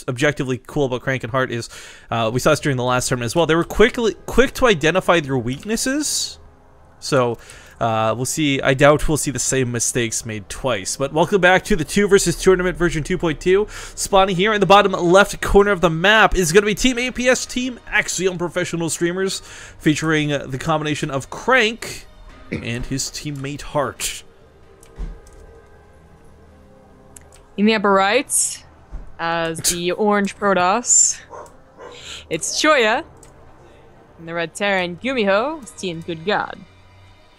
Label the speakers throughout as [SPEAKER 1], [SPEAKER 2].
[SPEAKER 1] objectively cool about Crank and Heart is, we saw this during the last tournament as well, they were quick to identify their weaknesses. So we'll see. I doubt we'll see the same mistakes made twice. But welcome back to the 2 versus Tournament version 2.2. Spawning here in the bottom left corner of the map is going to be Team A.P.S, Team Axiom Professional Streamers, featuring the combination of Crank and his teammate Heart.
[SPEAKER 2] In the upper right, as the orange Protoss, it's Choya. In the red Terran, Gumiho, it's Team GoodGod.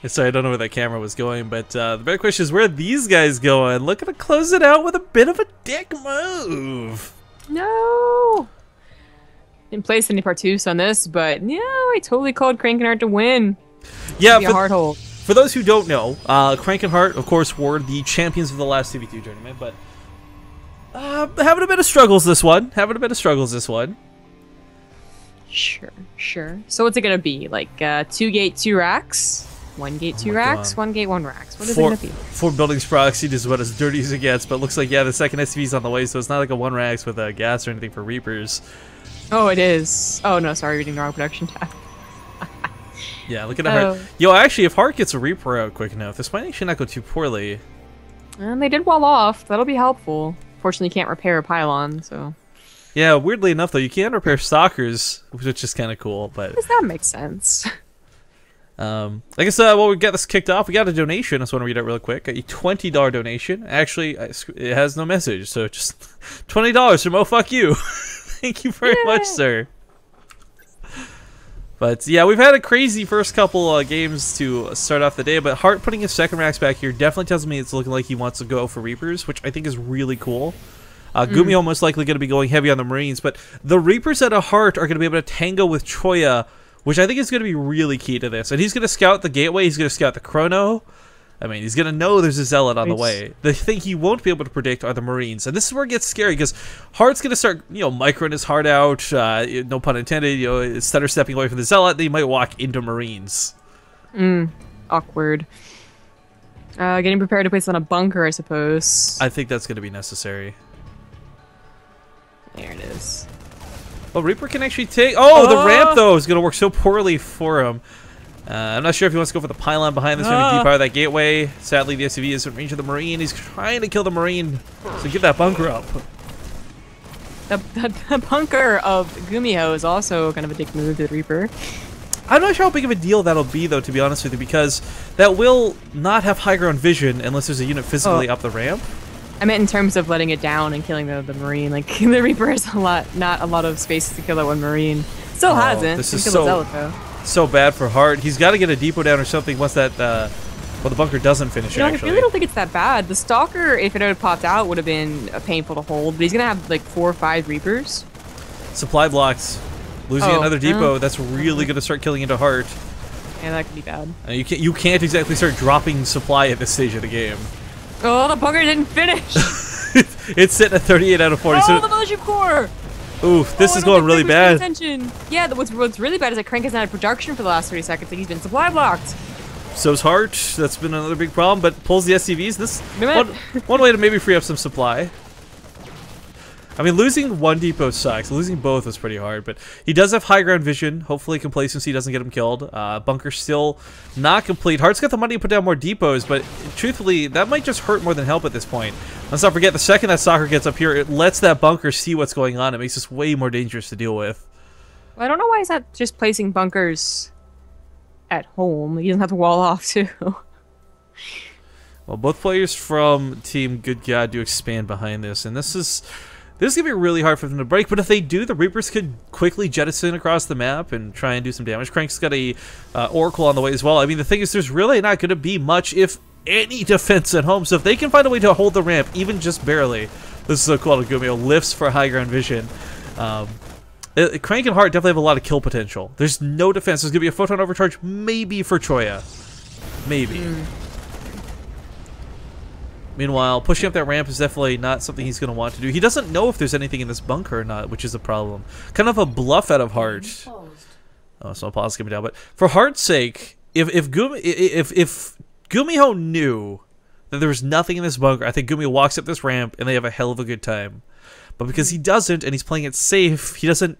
[SPEAKER 1] Sorry, I don't know where that camera was going, but the better question is, where are these guys going? Looking to close it out with a bit of a dick move.
[SPEAKER 2] No! Didn't place any Partus on this, but yeah, I totally called Crank and Heart to win.
[SPEAKER 1] Yeah,
[SPEAKER 2] for
[SPEAKER 1] those who don't know, Crank and Heart, of course, were the champions of the last TV2 tournament, but having a bit of struggles this one.
[SPEAKER 2] Sure. So what's it gonna be? Like 2 gate 2 racks? 1 gate 2 racks? 1 gate 1 racks. What is it gonna be? 4
[SPEAKER 1] buildings proxied is about as dirty as it gets, but looks like, yeah, the second SCV's on the way, so it's not like a 1 racks with gas or anything for Reapers.
[SPEAKER 2] Oh, it is. Oh no, sorry, reading the wrong production tab.
[SPEAKER 1] Yeah, looking at Heart. Yo, actually, if Heart gets a Reaper out quick enough, this might actually not go too poorly.
[SPEAKER 2] And they did wall off. That'll be helpful. Fortunately, you can't repair a pylon, so...
[SPEAKER 1] Yeah, weirdly enough, though, you can repair stalkers, which is kind of cool, but...
[SPEAKER 2] Does that make sense?
[SPEAKER 1] I guess while we get this kicked off, we got a donation. I just want to read it real quick. A $20 donation. Actually, it has no message, so just $20 from Oh Fuck You. Thank you very much, sir. But yeah, we've had a crazy first couple games to start off the day, but Heart putting his second racks back here definitely tells me it's looking like he wants to go for Reapers, which I think is really cool. Gumiho most likely going to be going heavy on the Marines, but the Reapers at a Heart are going to be able to tango with Choya, which I think is going to be really key to this. And he's going to scout the gateway, he's going to scout the Chrono. I mean, he's going to know there's a Zealot on the way. The thing he won't be able to predict are the Marines. And this is where it gets scary, because Heart's going to start, microing his heart out, no pun intended, instead of stepping away from the Zealot, they might walk into Marines.
[SPEAKER 2] Awkward. Getting prepared to place on a bunker, I suppose.
[SPEAKER 1] I think that's going to be necessary.
[SPEAKER 2] There it is.
[SPEAKER 1] Well, Reaper can actually take... Oh, the ramp, though, is going to work so poorly for him. I'm not sure if he wants to go for the pylon behind this, maybe depower that gateway. Sadly, the SCV is in range of the Marine. He's trying to kill the Marine, so get that bunker up.
[SPEAKER 2] The bunker of Gumiho is also kind of a dick move to the Reaper.
[SPEAKER 1] I'm not sure how big of a deal that'll be, though, to be honest with you, because that will not have high ground vision unless there's a unit physically up the ramp.
[SPEAKER 2] I meant in terms of letting it down and killing the Marine. Like, the Reaper has not a lot of space to kill that one Marine. Still hasn't.
[SPEAKER 1] This is so bad for Heart. He's got to get a depot down or something once that, well, the bunker doesn't finish, actually.
[SPEAKER 2] I really don't think it's that bad. The Stalker, if it had popped out, would have been painful to hold, but he's going to have, like, 4 or 5 Reapers.
[SPEAKER 1] Supply blocks. Losing another depot, that's really going to start killing into Heart.
[SPEAKER 2] Yeah, that could be bad.
[SPEAKER 1] You can't exactly start dropping supply at this stage of the game.
[SPEAKER 2] Oh, the bunker didn't finish!
[SPEAKER 1] It's sitting at 38 out of 40.
[SPEAKER 2] Oh, the Militia Corps!
[SPEAKER 1] Oof, this is going really bad.
[SPEAKER 2] Yeah, what's really bad is that Crank hasn't had production for the last 30 seconds. Like, he's been supply blocked.
[SPEAKER 1] So's Heart. That's been another big problem, but pulls the SCVs. This one way to maybe free up some supply. I mean, losing one depot sucks. Losing both was pretty hard, but he does have high ground vision. Hopefully complacency doesn't get him killed. Bunker still not complete. Heart's got the money to put down more depots, but truthfully, that might just hurt more than help at this point. Let's not forget, the second that soccer gets up here, it lets that bunker see what's going on. It makes this way more dangerous to deal with.
[SPEAKER 2] Well, I don't know why he's not just placing bunkers at home. He doesn't have to wall off, too.
[SPEAKER 1] Well, both players from Team GoodGod do expand behind this, and this is going to be really hard for them to break, but if they do, the Reapers could quickly jettison across the map and try and do some damage. Crank's got a Oracle on the way as well. I mean, the thing is, there's really not going to be much, if any, defense at home, so if they can find a way to hold the ramp, even just barely, this is so cool. Gumiho lifts for high ground vision. Crank and Heart definitely have a lot of kill potential. There's no defense. There's going to be a photon overcharge, maybe for Choya. Maybe. Meanwhile, pushing up that ramp is definitely not something he's going to want to do. He doesn't know if there's anything in this bunker or not, which is a problem. Kind of a bluff out of Heart. Oh, so I'll pause me down. But for Heart's sake, if Gumiho knew that there was nothing in this bunker, I think Gumiho walks up this ramp and they have a hell of a good time. But because he doesn't, and he's playing it safe, he doesn't.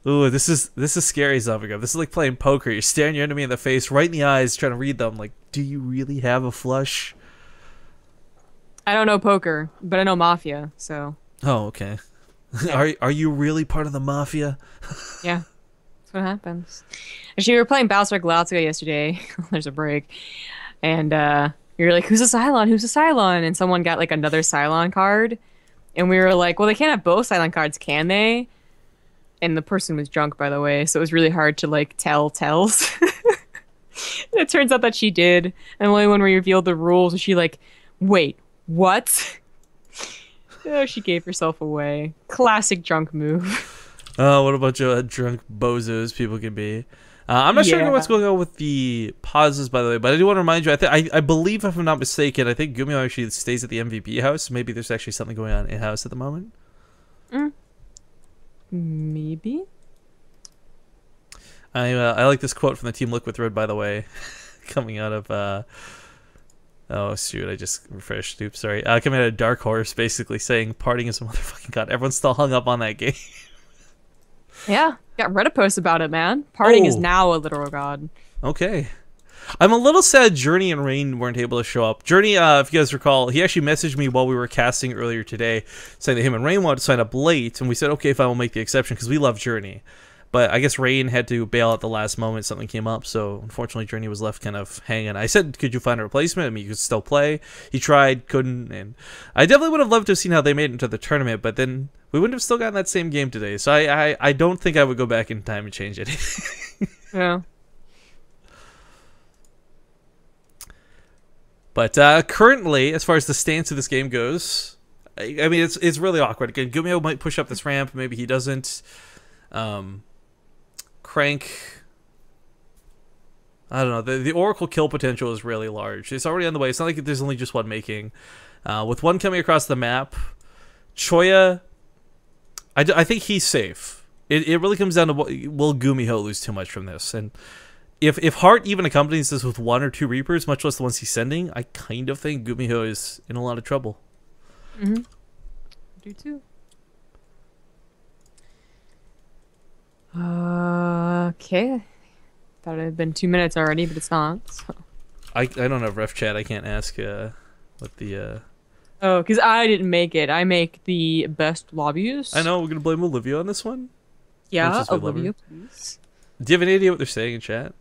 [SPEAKER 1] Ooh, this is scary, Zombie. This is like playing poker. You're staring your enemy in the face, right in the eyes, trying to read them. Like, do you really have a flush?
[SPEAKER 2] I don't know poker, but I know mafia. So.
[SPEAKER 1] Oh, okay. Yeah. Are you really part of the mafia?
[SPEAKER 2] Yeah, that's what happens. Actually, we were playing Battlestar Galactica yesterday. There's a break, and you're like, "Who's a Cylon? Who's a Cylon?" And someone got like another Cylon card, and we were like, "Well, they can't have both Cylon cards, can they?" And the person was drunk, by the way, so it was really hard to like tell tells. It turns out that she did, and only when we revealed the rules was she like, "Wait, what?" Oh, she gave herself away. Classic drunk move.
[SPEAKER 1] Oh, what a bunch of drunk bozos people can be. I'm not sure what's going on with the pauses, by the way, but I do want to remind you, I believe, if I'm not mistaken, I think Gumiho actually stays at the MVP house. Maybe there's actually something going on in-house at the moment.
[SPEAKER 2] Maybe.
[SPEAKER 1] I like this quote from the Team Liquid thread, by the way, coming out of... oh, shoot, I just refreshed. Oops, sorry. Coming out of Dark Horse, basically saying partying is a motherfucking god. Everyone's still hung up on that game.
[SPEAKER 2] Yeah, got Reddit posts about it, man. Partying is now a literal god.
[SPEAKER 1] Okay. I'm a little sad Journey and Rain weren't able to show up. Journey, if you guys recall, he actually messaged me while we were casting earlier today, saying that him and Rain wanted to sign up late, and we said, okay, fine, we'll make the exception, because we love Journey. But I guess Rain had to bail at the last moment. Something came up, so unfortunately Journey was left kind of hanging. I said, could you find a replacement? I mean, you could still play. He tried, couldn't, and I definitely would have loved to have seen how they made it into the tournament, but then we wouldn't have still gotten that same game today. So I don't think I would go back in time and change anything.
[SPEAKER 2] Yeah.
[SPEAKER 1] But currently, as far as the stance of this game goes, I mean, it's really awkward. Again, Gumiho might push up this ramp, maybe he doesn't. Crank, I don't know, the Oracle kill potential is really large. It's already on the way. It's not like there's only just one making. With one coming across the map, Choya, I think he's safe. It really comes down to will Gumiho lose too much from this? And if Hart even accompanies this with 1 or 2 Reapers, much less the ones he's sending, I kind of think Gumiho is in a lot of trouble.
[SPEAKER 2] I do too. Okay. Thought it had been 2 minutes already, but it's not. So.
[SPEAKER 1] I don't have ref chat. I can't ask what the...
[SPEAKER 2] Oh, because I didn't make it. I make the best lobbies.
[SPEAKER 1] I know. We're going to blame Olivia on this one?
[SPEAKER 2] Yeah, Olivia, please.
[SPEAKER 1] Do you have any idea what they're saying in chat?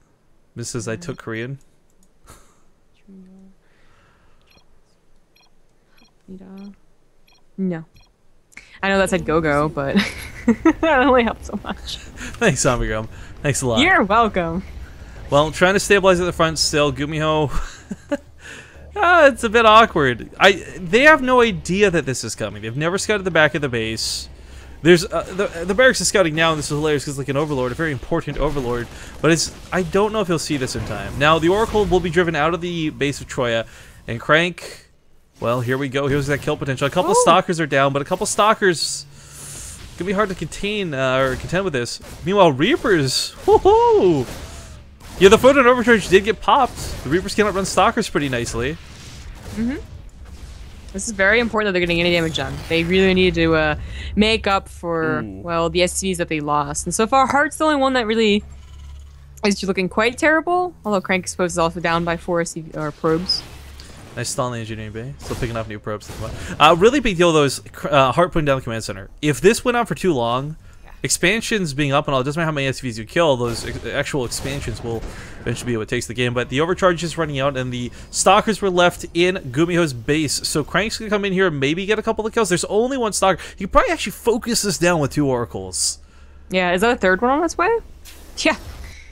[SPEAKER 1] This says, I took Korean.
[SPEAKER 2] No. I know that said go-go, but that only helps so much.
[SPEAKER 1] Thanks, Zombie Gum. Thanks a lot.
[SPEAKER 2] You're welcome.
[SPEAKER 1] Well, trying to stabilize at the front still. Gumiho. It's a bit awkward. They have no idea that this is coming. They've never scouted the back of the base. There's the barracks is scouting now, and this is hilarious because like an overlord, a very important overlord. But I don't know if he'll see this in time. Now the Oracle will be driven out of the base of Choya, and Crank. Well, here we go. Here's that kill potential. A couple of stalkers are down, but a couple of stalkers gonna be hard to contain or contend with this. Meanwhile, Reapers, woohoo! Yeah, the photon overcharge did get popped. The Reapers cannot run stalkers pretty nicely.
[SPEAKER 2] This is very important that they're getting any damage done. They really need to make up for well the SCVs that they lost. And so far, Heart's the only one that really is looking quite terrible. Although Crank I suppose is also down by 4 SCV or probes.
[SPEAKER 1] Nice stall in the engineering bay. Still picking off new probes. Really big deal though is Hart putting down the command center. If this went on for too long, expansions being up and all, it doesn't matter how many SCVs you kill, those actual expansions will eventually be what takes the game. But the overcharge is running out, and the stalkers were left in Gumiho's base. So Crank's gonna come in here and maybe get a couple of kills. There's only one stalker. You could probably actually focus this down with 2 oracles.
[SPEAKER 2] Yeah, is that a third one on its way? Yeah.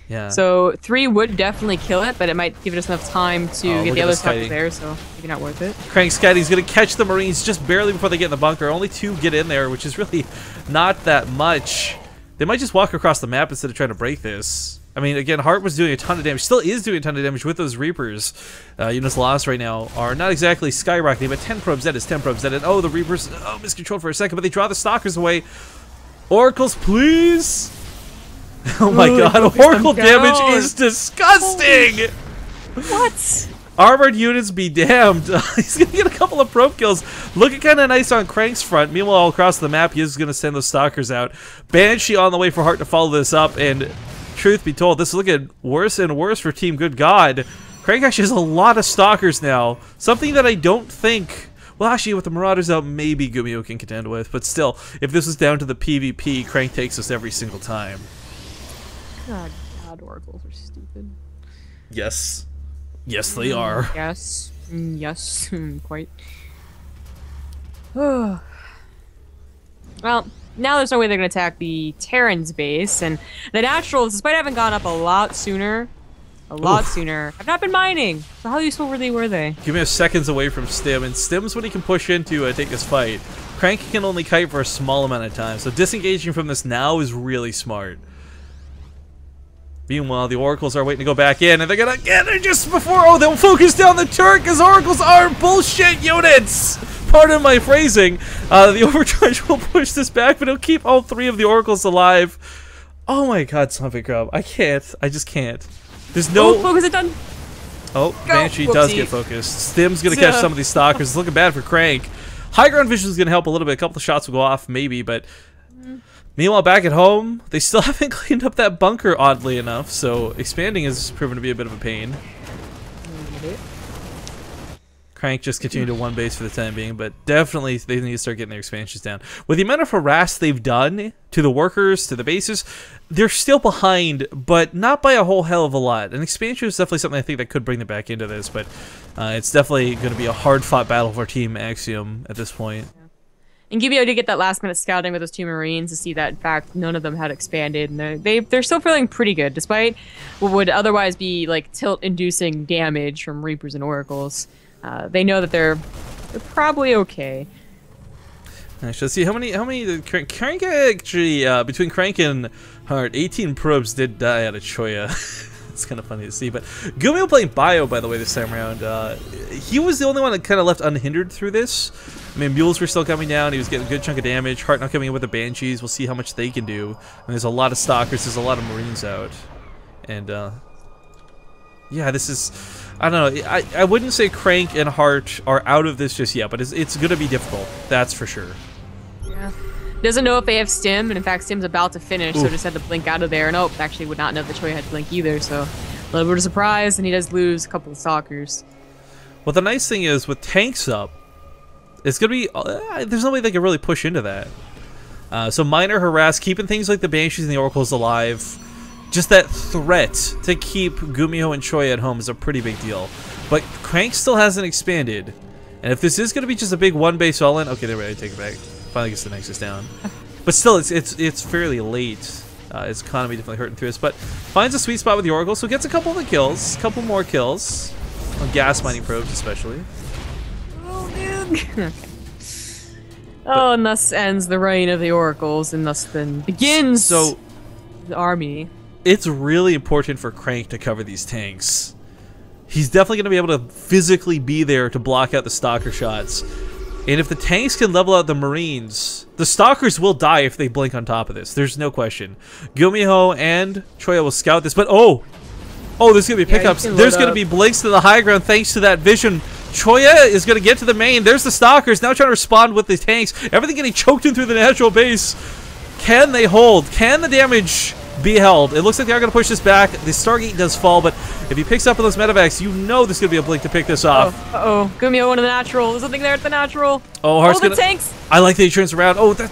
[SPEAKER 1] Yeah.
[SPEAKER 2] So 3 would definitely kill it, but it might give us enough time to get the other stuff there, so maybe not worth it.
[SPEAKER 1] Crank's He's going to catch the Marines just barely before they get in the bunker. Only 2 get in there, which is really not that much. They might just walk across the map instead of trying to break this. I mean, again, Hart was doing a ton of damage, still is doing a ton of damage with those Reapers. Units lost right now are not exactly skyrocketing, but 10 probes dead is 10 probes dead. And oh, the Reapers, miscontrolled for a second, but they draw the Stalkers away. Oracles, please! Oh my god, Oracle damage is disgusting!
[SPEAKER 2] What?
[SPEAKER 1] Armored units be damned. He's going to get a couple of probe kills. Looking kind of nice on Crank's front. Meanwhile, all across the map, he is going to send those stalkers out. Banshee on the way for Heart to follow this up. And truth be told, this is looking worse and worse for Team GoodGod. Crank actually has a lot of stalkers now. Something that I don't think... Well, actually, with the Marauders out, maybe Gumiho can contend with. But still, if this was down to the PvP, Crank takes us every single time.
[SPEAKER 2] God, oracles are stupid.
[SPEAKER 1] Yes. Yes, they are.
[SPEAKER 2] Yes. Yes. Quite. Well, now there's no way they're going to attack the Terran's base, and the Naturals, despite having gone up a lot sooner, have not been mining. So how useful were they?
[SPEAKER 1] Give me a seconds away from Stim, and Stim's what he can push into take this fight. Crank can only kite for a small amount of time, so disengaging from this now is really smart. Meanwhile, the Oracles are waiting to go back in, and they're gonna get it just before. Oh, they'll focus down the turret because Oracles are bullshit units. Pardon my phrasing. The Overcharge will push this back, but it'll keep all 3 of the Oracles alive. Oh my God, Zombie Grub. I can't. I just can't. There's no.
[SPEAKER 2] Oh, focus it done.
[SPEAKER 1] Oh,
[SPEAKER 2] Go.
[SPEAKER 1] Banshee
[SPEAKER 2] Whoopsie.
[SPEAKER 1] does get focused. Stim's gonna catch some of these stalkers. It's looking bad for Crank. High ground vision is gonna help a little bit. A couple of shots will go off, maybe, but. Meanwhile, back at home, they still haven't cleaned up that bunker, oddly enough, so expanding has proven to be a bit of a pain. Crank just continued to one base for the time being, but definitely they need to start getting their expansions down. With the amount of harass they've done to the workers, to the bases, they're still behind, but not by a whole hell of a lot. An expansion is definitely something I think that could bring them back into this, but it's definitely going to be a hard-fought battle for Team Axiom at this point.
[SPEAKER 2] And Gumiho did get that last-minute scouting with those 2 Marines to see that, in fact, none of them had expanded, and they're still feeling pretty good, despite what would otherwise be like tilt-inducing damage from Reapers and Oracles. They know that they're probably okay.
[SPEAKER 1] I should see how many Crank actually between Crank and Heart, 18 probes did die out of Choya. It's kind of funny to see, but Gumiho playing Bio, by the way, this time around. He was the only one that kind of left unhindered through this. I mean, Mules were still coming down. He was getting a good chunk of damage. Heart not coming in with the Banshees. We'll see how much they can do. And there's a lot of Stalkers. There's a lot of Marines out. And, yeah, this is... I don't know. I wouldn't say Crank and Heart are out of this just yet, but it's going to be difficult. That's for sure.
[SPEAKER 2] Yeah. Doesn't know if they have Stim, and in fact, Stim's about to finish, so just had to blink out of there. And actually would not know that Choya had Blink either, so a little bit of surprise, and he does lose a couple of Stalkers.
[SPEAKER 1] Well, the nice thing is, with tanks up, it's going to be... there's no way they can really push into that. So minor harass, keeping things like the Banshees and the Oracles alive. Just that threat to keep Gumiho and Choya at home is a pretty big deal. But Crank still hasn't expanded. And if this is going to be just a big one-base all-in... Okay, there we go, I take it back. Finally gets the Nexus down. But still, it's fairly late. His economy definitely hurting through this. But finds a sweet spot with the Oracle, so gets a couple of the kills. A couple more kills. On gas mining probes, especially.
[SPEAKER 2] Oh, man. Okay. Oh, and thus ends the reign of the Oracles, and thus then begins the army.
[SPEAKER 1] It's really important for Crank to cover these tanks. He's definitely going to be able to physically be there to block out the Stalker shots. And if the tanks can level out the Marines, the Stalkers will die if they blink on top of this. There's no question. Gumiho and Choya will scout this, but oh, there's going to be pickups. There's going to be blinks to the high ground thanks to that vision. Choya is going to get to the main. There's the Stalkers now trying to respond with the tanks. Everything getting choked in through the natural base. Can they hold? Can the damage be held? It looks like they are going to push this back. The Stargate does fall, but if he picks up on those medevacs, you know there's going to be a blink to pick this off.
[SPEAKER 2] Uh-oh. Gumiho one of the natural. There's something there at the natural.
[SPEAKER 1] Oh, Heart's
[SPEAKER 2] the tanks.
[SPEAKER 1] I like that he turns around. Oh, that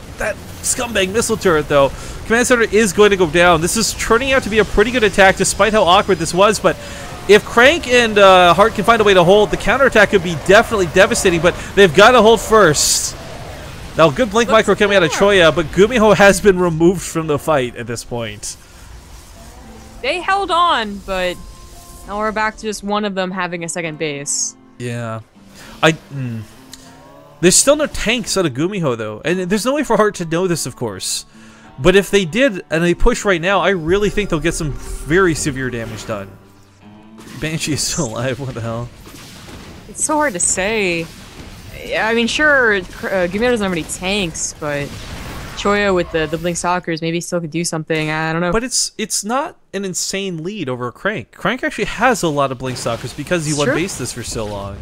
[SPEAKER 1] scumbag missile turret, though. Command center is going to go down. This is turning out to be a pretty good attack, despite how awkward this was, but if Crank and Heart can find a way to hold, the counterattack could be definitely devastating, but they've got to hold first. Now, good blink micro coming out of Choya, but Gumiho has been removed from the fight at this point.
[SPEAKER 2] They held on, but now we're back to just one of them having a second base.
[SPEAKER 1] Yeah. There's still no tanks out of Gumiho, though. And there's no way for Heart to know this, of course. But if they did, and they push right now, I really think they'll get some very severe damage done. Banshee is still alive. What the hell?
[SPEAKER 2] It's so hard to say. I mean, sure, Gumiho doesn't have any tanks, but Choya with the Blink Stalkers maybe still could do something. I don't know.
[SPEAKER 1] But it's not an insane lead over Crank. Crank actually has a lot of Blink Stalkers because he won base this for so long.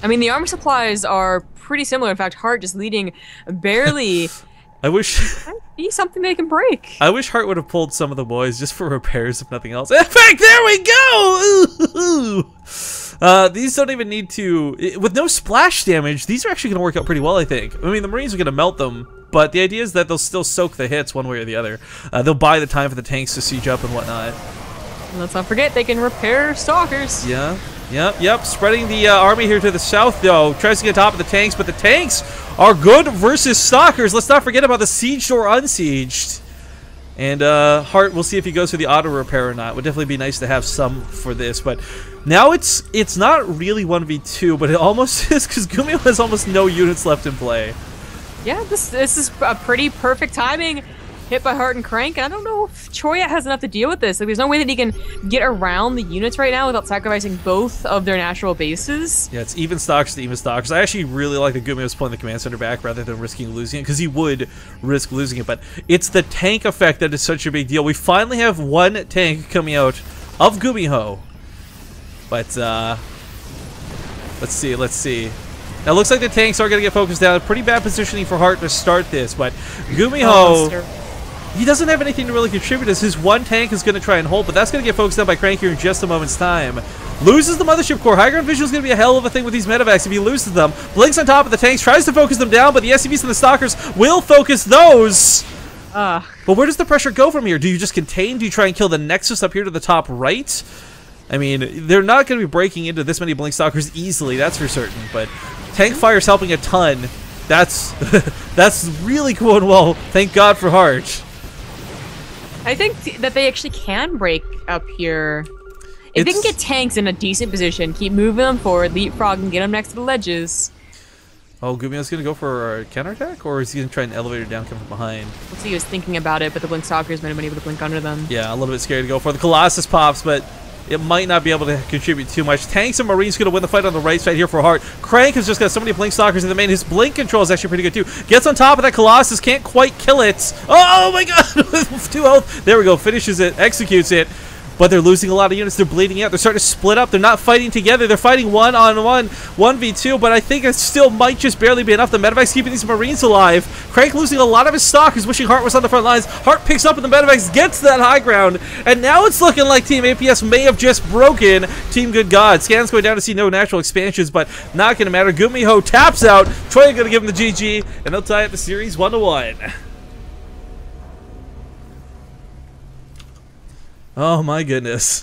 [SPEAKER 2] I mean, the armor supplies are pretty similar. In fact, Heart just leading barely.
[SPEAKER 1] I wish
[SPEAKER 2] Might be something they can break.
[SPEAKER 1] I wish Heart would have pulled some of the boys just for repairs, if nothing else. In fact, there we go! These don't even need to... With no splash damage, these are actually going to work out pretty well, I think. I mean, the Marines are going to melt them, but the idea is that they'll still soak the hits one way or the other. They'll buy the time for the tanks to siege up and whatnot.
[SPEAKER 2] And let's not forget, they can repair Stalkers.
[SPEAKER 1] Yeah. Yep. Spreading the army here to the south, though. Tries to get top of the tanks, but the tanks are good versus Stalkers. Let's not forget about the sieged or unsieged. And Hart, we'll see if he goes for the auto repair or not. Would definitely be nice to have some for this, but now it's not really 1v2, but it almost is because Gumiho has almost no units left in play.
[SPEAKER 2] Yeah, this is a pretty perfect timing. Hit by Heart and Crank, and I don't know if Choya has enough to deal with this. Like, there's no way that he can get around the units right now without sacrificing both of their natural bases.
[SPEAKER 1] Yeah, it's even Stalkers to even Stalkers. I actually really like that Gumiho's pulling the command center back rather than risking losing it, because he would risk losing it, but it's the tank effect that is such a big deal. We finally have one tank coming out of Gumiho, but let's see. Now, it looks like the tanks are going to get focused down. Pretty bad positioning for Hart to start this, but Gumiho... He doesn't have anything to really contribute as his one tank is going to try and hold, but that's going to get focused on by Crank here in just a moment's time. Loses the Mothership Core. High ground visual is going to be a hell of a thing with these medevacs if he loses them. Blinks on top of the tanks, tries to focus them down, but the SCVs and the Stalkers will focus those. But where does the pressure go from here? Do you just contain? Do you try and kill the Nexus up here to the top right? I mean, they're not going to be breaking into this many Blink Stalkers easily, that's for certain, but tank fire is helping a ton. That's that's really going well. Thank God for Hart.
[SPEAKER 2] I think that they actually can break up here. If they can get tanks in a decent position, keep moving them forward, leapfrog, and get them next to the ledges.
[SPEAKER 1] Oh, Gumiho's going to go for a counterattack, or is he going to try an elevator down come from behind?
[SPEAKER 2] Looks like he was thinking about it, but the Blink Stalkers might have been able to blink under them.
[SPEAKER 1] Yeah, a little bit scary to go for. The Colossus pops, but it might not be able to contribute too much. Tanks and Marines going to win the fight on the right side here for Hart. Crank has just got so many Blink Stalkers in the main. His blink control is actually pretty good too. Gets on top of that Colossus, can't quite kill it. Oh my god! 2 health. There we go. Finishes it, executes it. But they're losing a lot of units. They're bleeding out. They're starting to split up. They're not fighting together. They're fighting one-on-one, 1v2, but I think it still might just barely be enough. The medevac's keeping these Marines alive. Crank losing a lot of his stock. He's wishing Hart was on the front lines. Hart picks up and the medevacs, gets that high ground, and now it's looking like Team A.P.S. may have just broken Team GoodGod. Scans going down to see no natural expansions, but not going to matter. Gumiho taps out. Choya going to give him the GG, and they'll tie up the series 1-1. Oh my goodness.